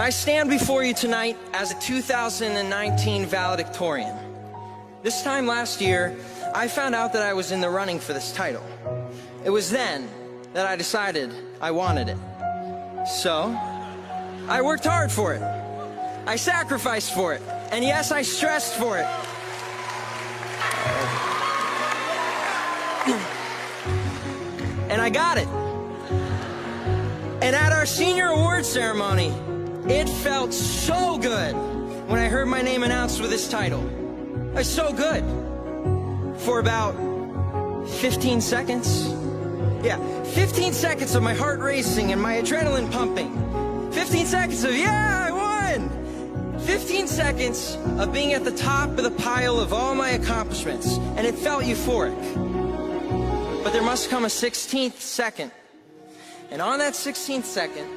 I stand before you tonight as a 2019 valedictorian. This time last year, I found out that I was in the running for this title. It was then that I decided I wanted it. So, I worked hard for it. I sacrificed for it. And yes, I stressed for it. And I got it. And at our senior awards ceremony, it felt so good when I heard my name announced with this title. It was so good. For about 15 seconds. Yeah, 15 seconds of my heart racing and my adrenaline pumping. 15 seconds of, yeah, I won! 15 seconds of being at the top of the pile of all my accomplishments, and it felt euphoric. But there must come a 16th second. And on that 16th second,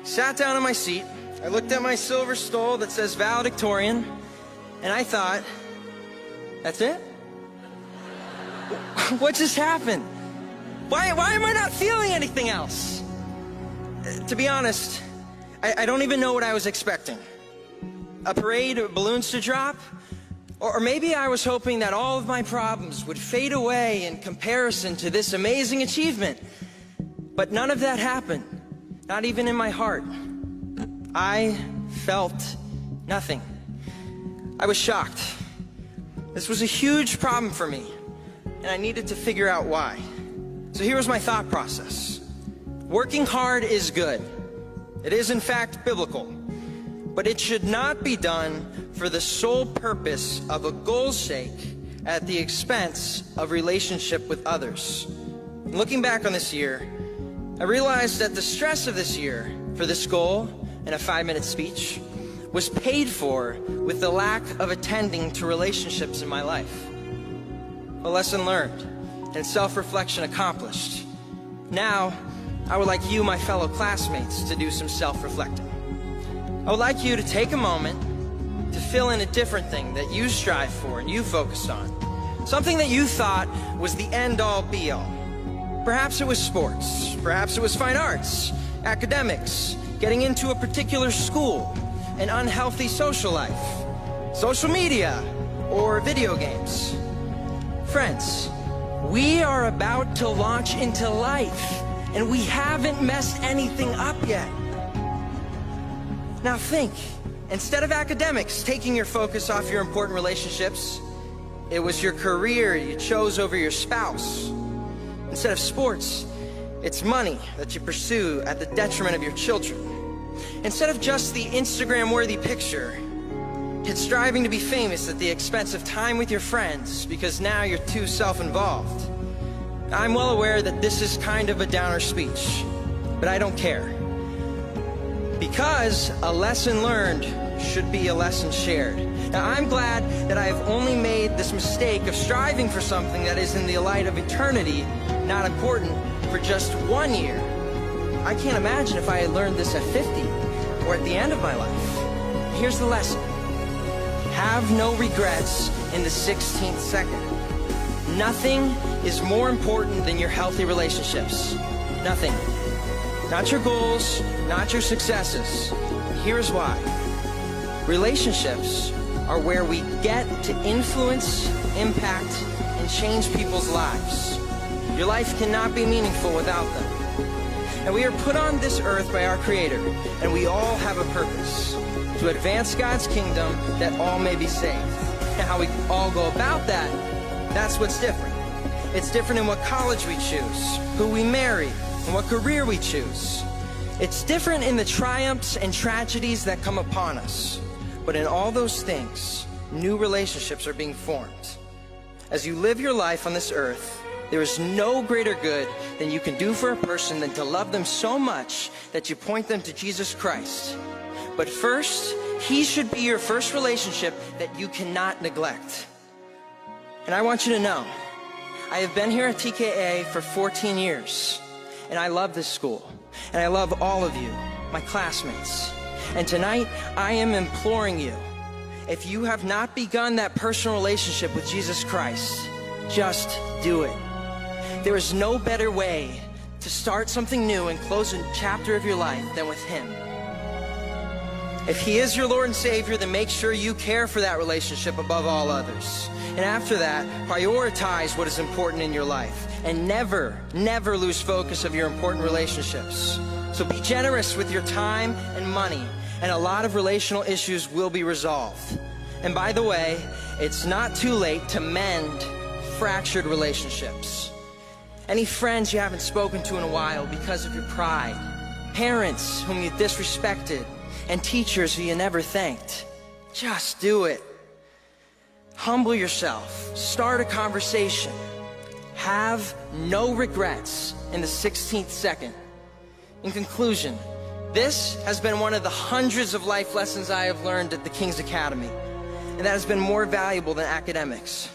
I sat down in my seat, I looked at my silver stole that says valedictorian, and I thought, that's it? What just happened? Why am I not feeling anything else? To be honest, I don't even know what I was expecting. A parade of balloons to drop? Or maybe I was hoping that all of my problems would fade away in comparison to this amazing achievement. But none of that happened, not even in my heart. I felt nothing. I was shocked. This was a huge problem for me, and I needed to figure out why. So here was my thought process. Working hard is good. It is in fact biblical, but it should not be done for the sole purpose of a goal's sake at the expense of relationship with others. Looking back on this year, I realized that the stress of this year for this goal and a 5-minute speech was paid for with the lack of attending to relationships in my life. A lesson learned and self-reflection accomplished. Now, I would like you, my fellow classmates, to do some self-reflecting. I would like you to take a moment to fill in a different thing that you strive for and you focused on. Something that you thought was the end-all, be-all. Perhaps it was sports, perhaps it was fine arts, academics, getting into a particular school, an unhealthy social life, social media, or video games. Friends, we are about to launch into life, and we haven't messed anything up yet. Now think, instead of academics taking your focus off your important relationships, it was your career you chose over your spouse. Instead of sports, it's money that you pursue at the detriment of your children. Instead of just the Instagram-worthy picture, it's striving to be famous at the expense of time with your friends because now you're too self-involved. I'm well aware that this is kind of a downer speech, but I don't care. Because a lesson learned should be a lesson shared. Now, I'm glad that I have only made this mistake of striving for something that is in the light of eternity not important for just 1 year. I can't imagine if I had learned this at 50 or at the end of my life. Here's the lesson. Have no regrets in the 16th second. Nothing is more important than your healthy relationships. Nothing. Not your goals, not your successes. Here's why. Relationships are where we get to influence, impact, and change people's lives. Your life cannot be meaningful without them. And we are put on this earth by our Creator, and we all have a purpose, to advance God's kingdom that all may be saved. And how we all go about that, that's what's different. It's different in what college we choose, who we marry, and what career we choose. It's different in the triumphs and tragedies that come upon us. But in all those things, new relationships are being formed. As you live your life on this earth, there is no greater good than you can do for a person than to love them so much that you point them to Jesus Christ. But first, He should be your first relationship that you cannot neglect. And I want you to know, I have been here at TKA for 14 years, and I love this school, and I love all of you, my classmates. And tonight, I am imploring you, if you have not begun that personal relationship with Jesus Christ, just do it. There is no better way to start something new and close a chapter of your life than with Him. If he is your Lord and Savior, then make sure you care for that relationship above all others. And after that, prioritize what is important in your life. And never, never lose focus of your important relationships. So be generous with your time and money, and a lot of relational issues will be resolved. And by the way, it's not too late to mend fractured relationships. Any friends you haven't spoken to in a while because of your pride, parents whom you disrespected, and teachers who you never thanked. Just do it. Humble yourself. Start a conversation. Have no regrets in the 16th second. In conclusion, this has been one of the hundreds of life lessons I have learned at the King's Academy, and that has been more valuable than academics.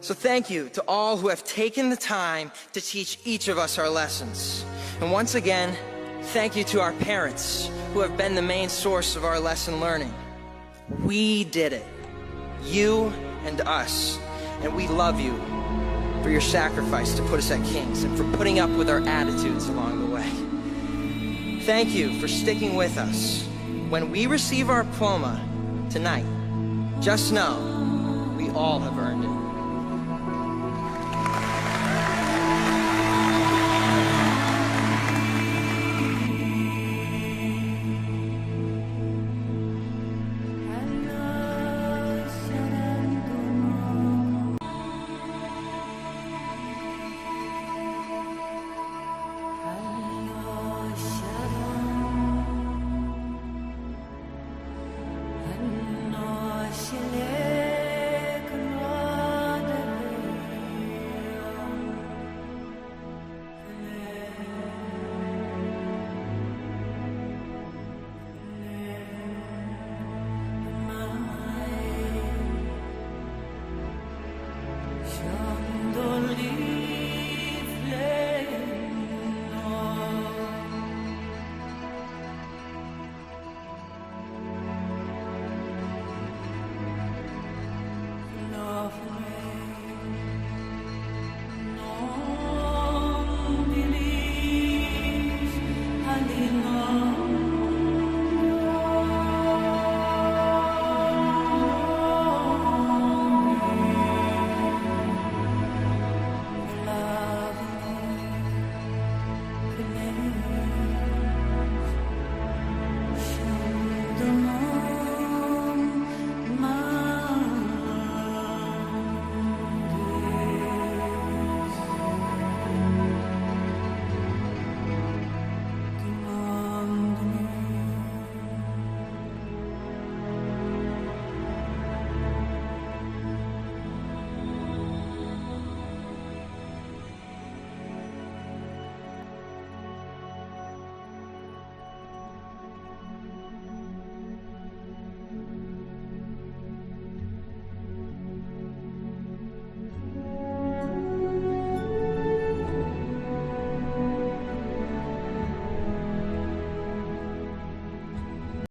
So thank you to all who have taken the time to teach each of us our lessons. And once again, thank you to our parents who have been the main source of our lesson learning. We did it, you and us, and we love you for your sacrifice to put us at King's and for putting up with our attitudes along the way. Thank you for sticking with us. When we receive our diploma tonight, just know we all have earned it.